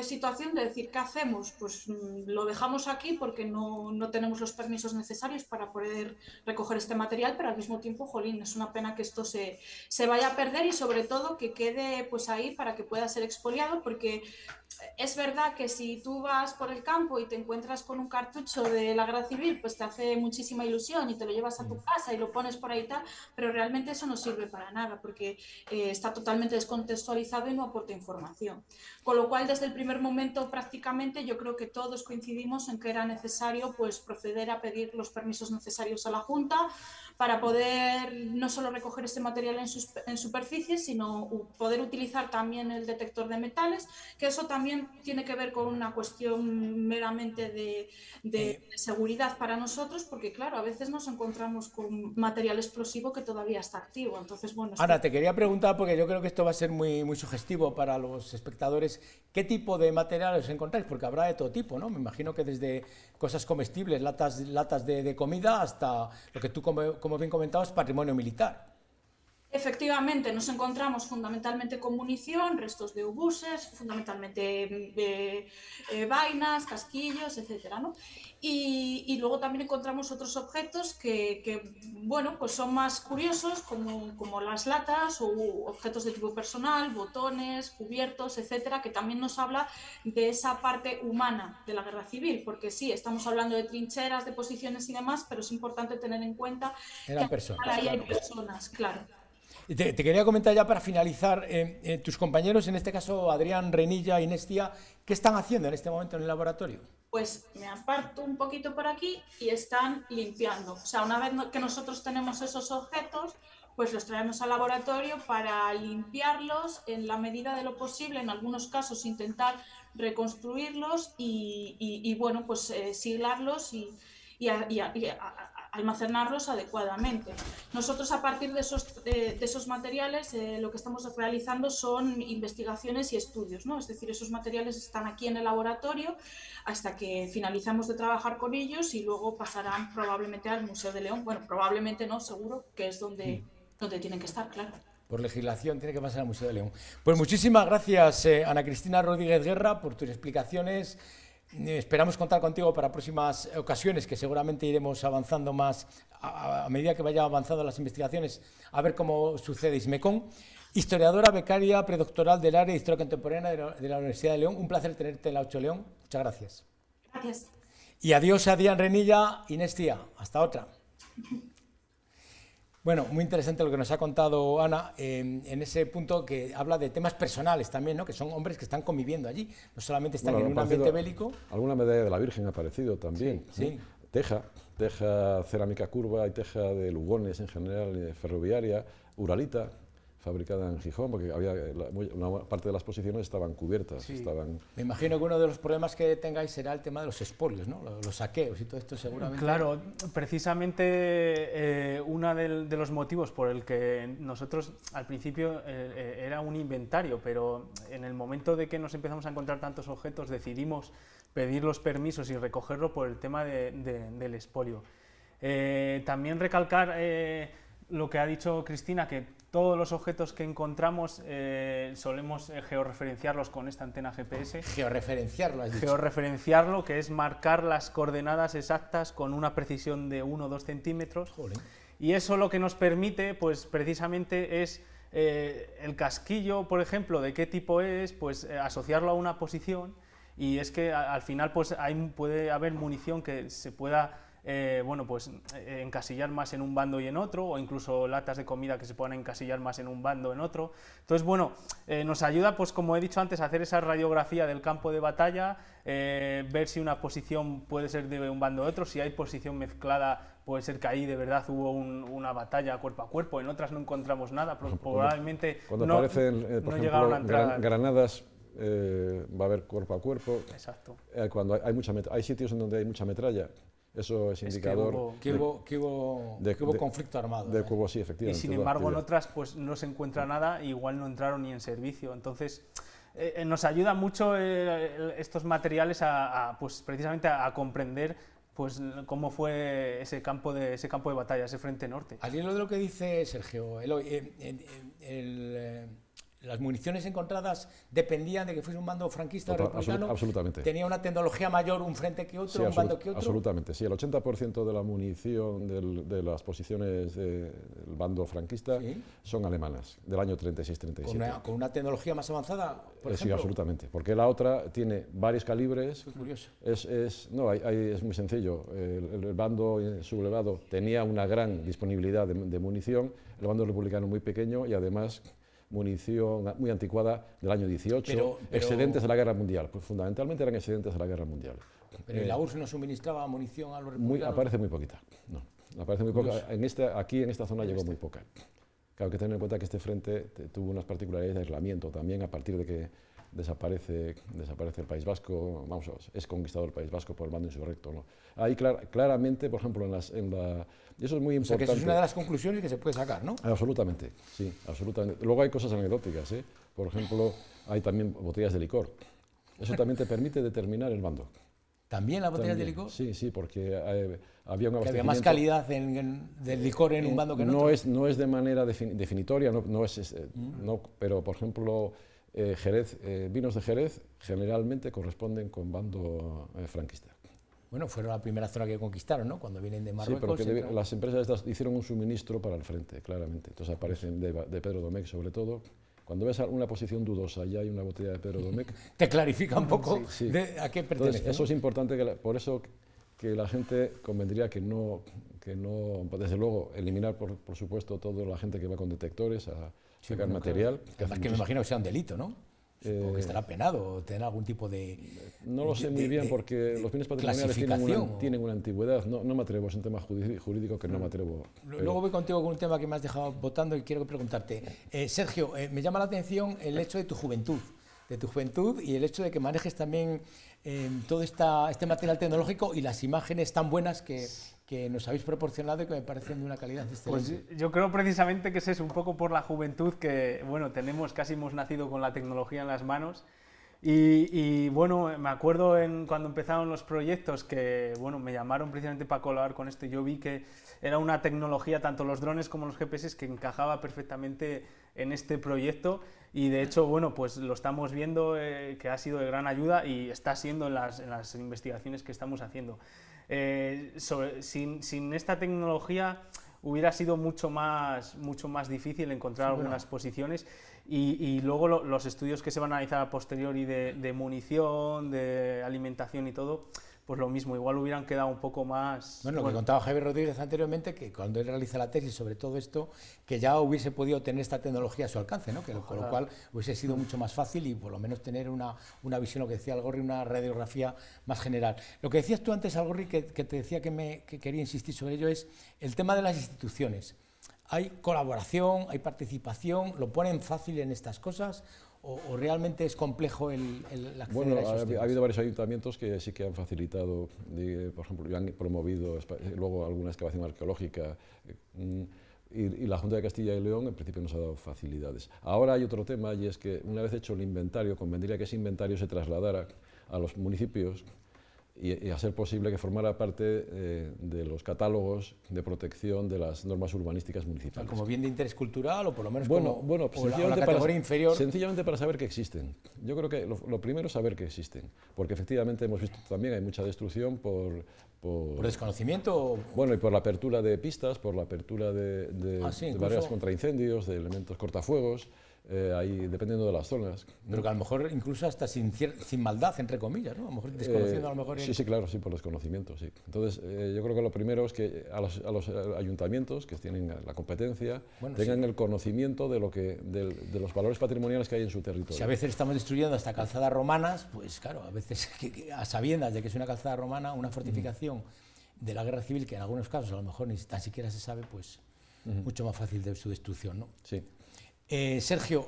situación de decir, ¿qué hacemos? Pues lo dejamos aquí porque no tenemos los permisos necesarios para poder recoger este material, pero al mismo tiempo, jolín, es una pena que esto se vaya a perder y sobre todo que quede pues ahí para que pueda ser expoliado, porque es verdad que si tú vas por el campo y te encuentras con un cartucho de la Guerra Civil, pues te hace muchísima ilusión y te lo llevas a tu casa y lo pones por ahí y tal, pero realmente eso no sirve para nada porque está totalmente descontextualizado y no aporta información. Con lo cual, desde el primer momento prácticamente yo creo que todos coincidimos en que era necesario pues proceder a pedir los permisos necesarios a la Junta para poder no solo recoger este material en superficie, sino poder utilizar también el detector de metales, que eso también tiene que ver con una cuestión meramente de seguridad para nosotros, porque claro, a veces nos encontramos con material explosivo que todavía está activo. Entonces, bueno,
Ana, te quería preguntar, porque yo creo que esto va a ser muy, muy sugestivo para los espectadores, ¿qué tipo de materiales os encontráis? Porque habrá de todo tipo, ¿no? Me imagino que desde cosas comestibles, latas de comida, hasta lo que tú, como bien comentabas, patrimonio militar.
Efectivamente, nos encontramos fundamentalmente con munición, restos de obuses, fundamentalmente vainas, casquillos, etcétera, ¿no? Y luego también encontramos otros objetos que bueno, pues son más curiosos, como las latas o objetos de tipo personal, botones, cubiertos, etcétera, que también nos habla de esa parte humana de la guerra civil, porque sí, estamos hablando de trincheras, de posiciones y demás, pero es importante tener en cuenta
Eran
que
personas,
ahí hay
claro.
personas, claro.
Y te quería comentar ya para finalizar, tus compañeros, en este caso Adrián, Renilla, Inestia, ¿qué están haciendo en este momento en el laboratorio?
Pues me aparto un poquito por aquí y están limpiando. O sea, una vez que nosotros tenemos esos objetos, pues los traemos al laboratorio para limpiarlos en la medida de lo posible, en algunos casos intentar reconstruirlos y bueno, pues siglarlos y almacenarlos adecuadamente. Nosotros, a partir de esos materiales, lo que estamos realizando son investigaciones y estudios, ¿no? Es decir, esos materiales están aquí en el laboratorio hasta que finalizamos de trabajar con ellos y luego pasarán probablemente al Museo de León. Bueno, probablemente no, seguro, que es donde tienen que estar, claro.
Por legislación tiene que pasar al Museo de León. Pues muchísimas gracias, Ana Cristina Rodríguez Guerra, por tus explicaciones. Esperamos contar contigo para próximas ocasiones, que seguramente iremos avanzando más a medida que vayan avanzando las investigaciones, a ver cómo sucede. Ismecón, historiadora becaria predoctoral del área de Historia Contemporánea de la Universidad de León. Un placer tenerte en la 8 León. Muchas gracias.
Gracias.
Y adiós a Adrián Renilla, Inestia. Hasta otra. Bueno, muy interesante lo que nos ha contado Ana en ese punto que habla de temas personales también, ¿no? Que son hombres que están conviviendo allí, no solamente están en un ambiente bélico.
Alguna medalla de la Virgen ha aparecido también.
Sí, sí.
Teja, cerámica curva y teja de Lugones en general, ferroviaria, uralita, fabricada en Gijón, porque había una parte de las posiciones estaban cubiertas.
Sí. Me imagino que uno de los problemas que tengáis será el tema de los expolios, ¿no? Los saqueos y todo esto seguramente.
Claro, precisamente uno de los motivos por el que nosotros al principio era un inventario, pero en el momento de que nos empezamos a encontrar tantos objetos decidimos pedir los permisos y recogerlo por el tema del expolio. También recalcar lo que ha dicho Cristina, que todos los objetos que encontramos solemos georreferenciarlos con esta antena GPS.
Georreferenciarlo, has dicho.
Georreferenciarlo, que es marcar las coordenadas exactas con una precisión de 1 o 2 centímetros.
Joder.
Y eso lo que nos permite, pues precisamente es el casquillo, por ejemplo, de qué tipo es, pues asociarlo a una posición, y es que al final pues puede haber munición que se pueda bueno, pues encasillar más en un bando y en otro, o incluso latas de comida que se puedan encasillar más en un bando o en otro. Entonces, bueno, nos ayuda, pues como he dicho antes, a hacer esa radiografía del campo de batalla, ver si una posición puede ser de un bando o otro, si hay posición mezclada, puede ser que ahí de verdad hubo una batalla cuerpo a cuerpo, en otras no encontramos nada, probablemente
cuando
no,
aparecen, por
no
ejemplo,
llegaron a entrar.
granadas, va a haber cuerpo a cuerpo.
Exacto.
Cuando hay sitios en donde hay mucha metralla, eso es indicador
que hubo conflicto armado.
De que hubo, sí, efectivamente.
Y sin embargo en otras pues no se encuentra nada, igual no entraron ni en servicio. Entonces nos ayuda mucho estos materiales pues precisamente a comprender pues cómo fue ese campo de batalla, ese frente norte.
Al hilo de lo que dice Sergio, Eloy, las municiones encontradas dependían de que fuese un bando franquista o republicano.
Absolutamente.
¿Tenía una tecnología mayor un frente que otro, un bando que otro?
Absolutamente, sí. El 80% de la munición de las posiciones del bando franquista son alemanas, del año 36-37.
¿Con una tecnología más avanzada, por ejemplo?
Sí, absolutamente, porque la otra tiene varios calibres.
Muy curioso.
Es muy sencillo. El bando sublevado tenía una gran disponibilidad de munición, el bando republicano muy pequeño y además munición muy anticuada del año 18, excedentes de la guerra mundial. Pues fundamentalmente eran excedentes de la guerra mundial.
¿Pero la URSS no suministraba munición a los republicanos?
Aparece muy poquita. No, aparece muy poca. Aquí en esta zona llegó muy poca. Claro, hay que tener en cuenta que este frente tuvo unas particularidades de aislamiento también a partir de que desaparece el País Vasco, es conquistado el País Vasco por el bando insurrecto, ¿no? Ahí claramente, por ejemplo, y eso es muy importante.
O sea, que eso es una de las conclusiones que se puede sacar, ¿no?
Absolutamente, sí, absolutamente. Luego hay cosas anecdóticas, ¿eh? Por ejemplo, hay también botellas de licor. Eso también te permite determinar el bando.
¿También las botellas de licor?
Sí, porque había un abastecimiento.
¿Había más calidad del licor en un bando que en otro?
No es de manera definitoria, pero por ejemplo, vinos de Jerez generalmente corresponden con bando franquista.
Bueno, fueron la primera zona que conquistaron, ¿no? Cuando vienen de Marruecos.
Sí, pero las empresas estas hicieron un suministro para el frente, claramente. Entonces aparecen de Pedro Domecq sobre todo. Cuando ves una posición dudosa y hay una botella de Pedro Domecq...
Te clarifica un poco
sí.
a qué pertenece.
Entonces, eso es importante, por eso que la gente convendría que no, desde luego, eliminar, por supuesto, toda la gente que va con detectores a sacar material.
Claro. Además que me imagino que sea un delito, ¿no? Supongo que estará penado o tendrá algún tipo de...
No lo sé muy bien porque los bienes patrimoniales tienen una antigüedad. No me atrevo, es un tema jurídico que no me atrevo.
Luego voy contigo con un tema que me has dejado votando y quiero preguntarte. Sergio, me llama la atención el hecho de tu juventud y el hecho de que manejes también todo este material tecnológico y las imágenes tan buenas que nos habéis proporcionado y que me parecen de una calidad excelente.
Pues yo creo precisamente que es un poco por la juventud que, bueno, casi hemos nacido con la tecnología en las manos y bueno, me acuerdo cuando empezaron los proyectos que, bueno, me llamaron precisamente para colaborar con esto y yo vi que era una tecnología, tanto los drones como los GPS, que encajaba perfectamente en este proyecto y de hecho, bueno, pues lo estamos viendo que ha sido de gran ayuda y está siendo en las investigaciones que estamos haciendo. Sin esta tecnología hubiera sido mucho más difícil encontrar algunas posiciones y luego los estudios que se van a analizar a posteriori de munición, de alimentación y todo, pues lo mismo, igual hubieran quedado un poco más...
Bueno, lo que contaba Javier Rodríguez anteriormente, que cuando él realiza la tesis sobre todo esto, que ya hubiese podido tener esta tecnología a su alcance, ¿no? Con lo cual hubiese sido mucho más fácil y por lo menos tener una visión, lo que decía Algorri, una radiografía más general. Lo que decías tú antes, Algorri, que te decía que quería insistir sobre ello, es el tema de las instituciones. ¿Hay colaboración, hay participación? ¿Lo ponen fácil en estas cosas? ¿O realmente es complejo el acceder a esos temas?
Ha habido varios ayuntamientos que sí que han facilitado, por ejemplo, han promovido luego alguna excavación arqueológica y la Junta de Castilla y León en principio nos ha dado facilidades. Ahora hay otro tema y es que una vez hecho el inventario, convendría que ese inventario se trasladara a los municipios y a ser posible que formara parte de los catálogos de protección de las normas urbanísticas municipales.
Como bien de interés cultural o por lo menos
la
categoría inferior.
Sencillamente para saber que existen. Yo creo que lo primero es saber que existen, porque efectivamente hemos visto también hay mucha destrucción por
desconocimiento.
Bueno, y por la apertura de pistas, por la apertura de barreras contra incendios, de elementos cortafuegos. Ahí dependiendo de las zonas.
Pero que a lo mejor incluso hasta sin maldad, entre comillas, ¿no? A lo mejor desconociendo a lo mejor...
Sí, claro, sí, por desconocimiento, sí. Entonces, yo creo que lo primero es que a los ayuntamientos, que tienen la competencia, tengan el conocimiento de de los valores patrimoniales que hay en su territorio.
Si a veces estamos destruyendo hasta calzadas romanas, pues claro, a veces a sabiendas de que es una calzada romana, una fortificación de la guerra civil, que en algunos casos a lo mejor ni tan siquiera se sabe, pues mucho más fácil de su destrucción, ¿no?
Sí.
Sergio,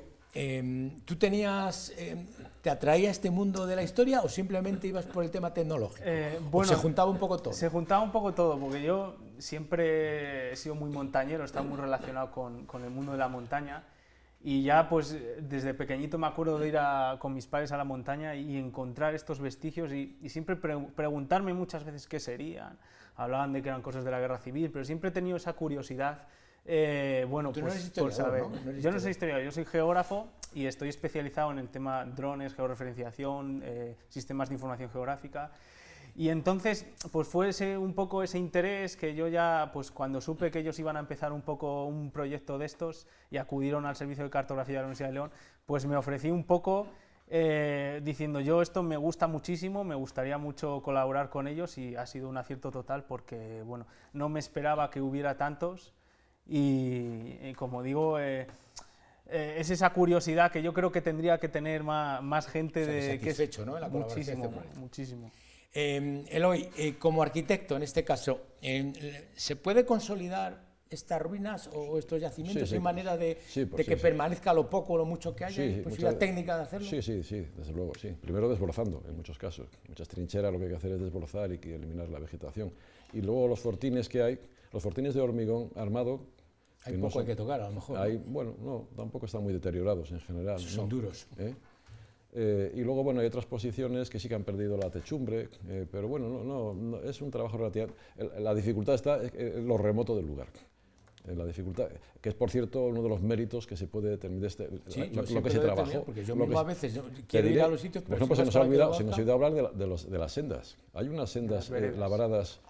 ¿tú te atraía este mundo de la historia o simplemente ibas por el tema tecnológico? ¿O se juntaba un poco todo?
Se juntaba un poco todo, porque yo siempre he sido muy montañero, he estado muy relacionado con el mundo de la montaña y ya pues desde pequeñito me acuerdo de ir con mis padres a la montaña y encontrar estos vestigios y siempre preguntarme muchas veces qué serían. Hablaban de que eran cosas de la guerra civil, pero siempre he tenido esa curiosidad bueno,
Tú no
pues
eres
por
historiador,
saber.
¿no? No eres
Yo no soy
historiador.
historiador, yo soy geógrafo y estoy especializado en el tema drones, georreferenciación, sistemas de información geográfica. Y entonces, pues fue un poco ese interés que yo ya, pues cuando supe que ellos iban a empezar un poco un proyecto de estos y acudieron al servicio de cartografía de la Universidad de León, pues me ofrecí un poco diciendo yo esto me gusta muchísimo, me gustaría mucho colaborar con ellos y ha sido un acierto total porque, bueno, no me esperaba que hubiera tantos y como digo, es esa curiosidad que yo creo que tendría que tener más gente
O sea,
de
satisfecho, ¿no? En la colaboración de
muchísimo,
este proyecto.
muchísimo.
Eloy, como arquitecto en este caso, ¿se puede consolidar estas ruinas o estos yacimientos?
Sí, sí.
¿Hay manera de
pues
que
sí.
permanezca lo poco o lo mucho que haya?
Sí,
¿Hay posibilidad técnica de hacerlo?
Sí, desde luego, sí. Primero desbrozando, en muchos casos. Muchas trincheras lo que hay que hacer es desbrozar y eliminar la vegetación. Y luego los fortines que hay, los fortines de hormigón armado...
Hay poco hay que tocar, a lo mejor.
Hay, bueno, no, tampoco están muy deteriorados en general.
Son duros.
Y luego, bueno, hay otras posiciones que sí que han perdido la techumbre, pero bueno, no, es un trabajo relativo. La dificultad está en lo remoto del lugar. La dificultad, que es por cierto uno de los méritos que se puede determinar
Sí,
lo que se trabajó.
Porque yo
lo
mismo
que
a veces
te
quiero ir
diré,
a los sitios,
por
pero
ejemplo,
si
se
vas
nos ha
para que
olvidado
lo
hablar de las sendas. Hay unas sendas labradas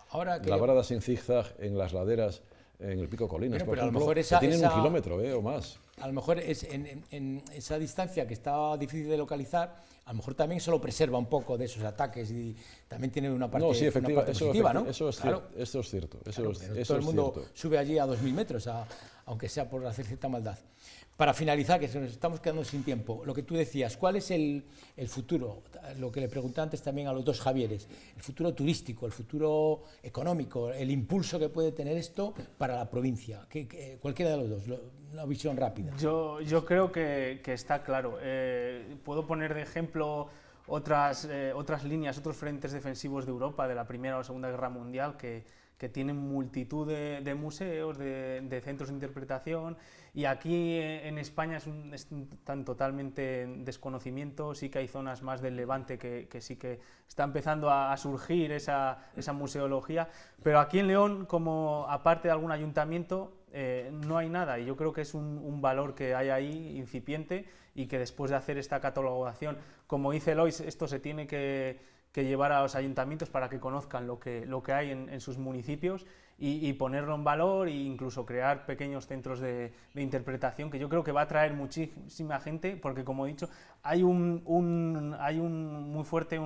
en zigzag en las laderas, en el Pico Colinas, por
pero a lo
ejemplo,
mejor
que tienen 1 kilómetro o más.
A lo mejor es en esa distancia que está difícil de localizar, a lo mejor también se lo preserva un poco de esos ataques y también tiene una parte,
No, sí, efectivamente,
positiva, ¿no?
Eso es
Claro.
cierto. Eso es cierto.
Claro, todo el mundo sube allí a 2000 metros, aunque sea por hacer cierta maldad. Para finalizar, que nos estamos quedando sin tiempo, lo que tú decías, ¿cuál es el futuro? Lo que le pregunté antes también a los dos Javieres, el futuro turístico, el futuro económico, el impulso que puede tener esto para la provincia. Cualquiera de los dos, una visión rápida.
Yo creo que está claro. Puedo poner de ejemplo otras líneas, otros frentes defensivos de Europa de la Primera o Segunda Guerra Mundial que tienen multitud de museos, de centros de interpretación, y aquí en España están totalmente en desconocimiento. Sí que hay zonas más del Levante que sí que está empezando a surgir esa museología, pero aquí en León, como aparte de algún ayuntamiento, no hay nada, y yo creo que es un valor que hay ahí incipiente y que después de hacer esta catalogación, como dice Eloy, esto se tiene que llevar a los ayuntamientos para que conozcan lo que hay en sus municipios y ponerlo en valor e incluso crear pequeños centros de interpretación, que yo creo que va a atraer muchísima gente, porque como he dicho, hay muy fuerte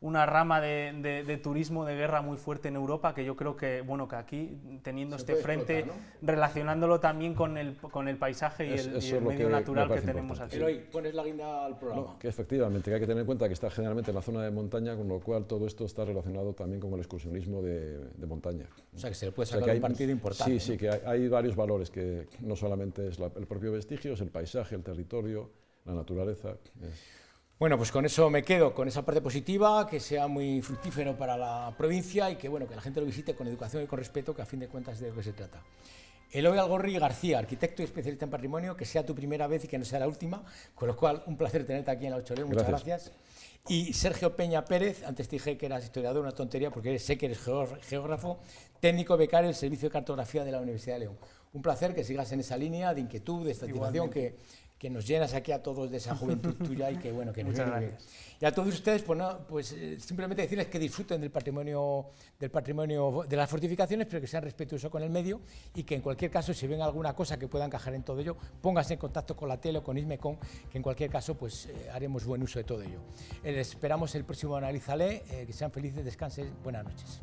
una rama de turismo de guerra muy fuerte en Europa, que yo creo que, bueno, que aquí, teniendo este frente, explotar, ¿no? Relacionándolo también con el paisaje y el medio natural que tenemos aquí.
Pero hoy pones la guinda al programa.
No, que efectivamente, que hay que tener en cuenta que está generalmente en la zona de montaña, con lo cual todo esto está relacionado también con el excursionismo de montaña.
O sea, que se le puede sacar un partido importante.
Sí, ¿no? Sí, que hay varios valores, que no solamente es el propio vestigio, es el paisaje, el territorio, la naturaleza.
Bueno, pues con eso me quedo, con esa parte positiva, que sea muy fructífero para la provincia y que, bueno, que la gente lo visite con educación y con respeto, que a fin de cuentas es de lo que se trata. Eloy Algorri García, arquitecto y especialista en patrimonio, que sea tu primera vez y que no sea la última, con lo cual un placer tenerte aquí en la 8 León, muchas gracias. Y Sergio Peña Pérez, antes te dije que eras historiador, una tontería, porque sé que eres geógrafo, técnico becario del Servicio de Cartografía de la Universidad de León. Un placer que sigas en esa línea de inquietud, de satisfacción, que nos llenas aquí a todos de esa juventud tuya y que, bueno, que nos viene bien. Y a todos ustedes, pues, no, pues simplemente decirles que disfruten del patrimonio de las fortificaciones, pero que sean respetuosos con el medio y que en cualquier caso, si ven alguna cosa que pueda encajar en todo ello, pónganse en contacto con la tele o con ISMECON, que en cualquier caso, pues haremos buen uso de todo ello. Les esperamos el próximo Analízale, que sean felices, descansen, buenas noches.